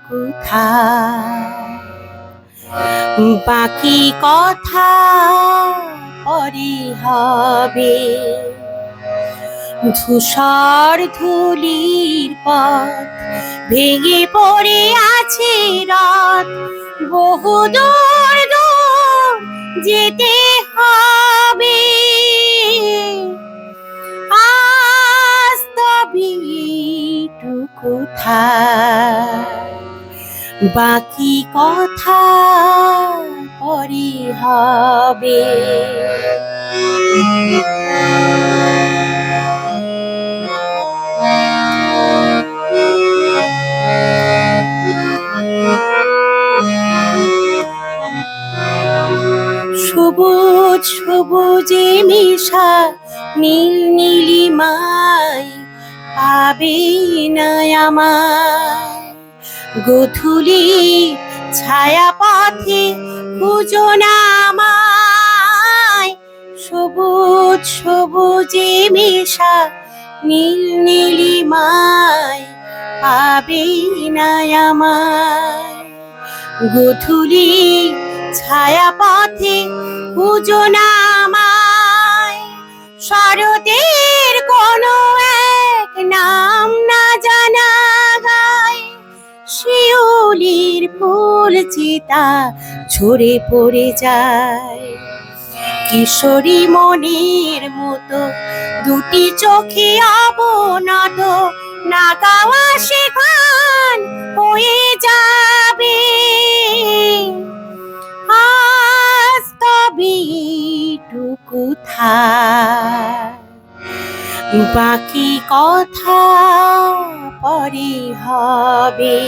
কোথায়, বাকি কথা পরে হবে। ধূসর ধূলির পথ ভেঙে পড়ে আছে রথ, বহুদূর দূর যেতে হবে। আজ তবে কোথায়, বাকি কথা পরে হবে। সবুজ সবুজে মিশা নীল নীলিমায় পাবে না আমায়। গোধূলি ছায়া পথে খুঁজো না আমায়। সবুজ সবুজে মিশা নীল নীলিমায় পাবে না আমায়। গোধূলি ছায়া পথে খুঁজো না আমায়। শরতের কোনো এক নাম না জানা গায়, শিউলির ফুল চিতা ঝরে পড়ে যায়। কিশোরী মনের মতো দুটি চোখে অবনত, না গাওয়া সে গান হয়ে যাবে। আজ তবে কোথায়, বাকি কথা পরে হবে।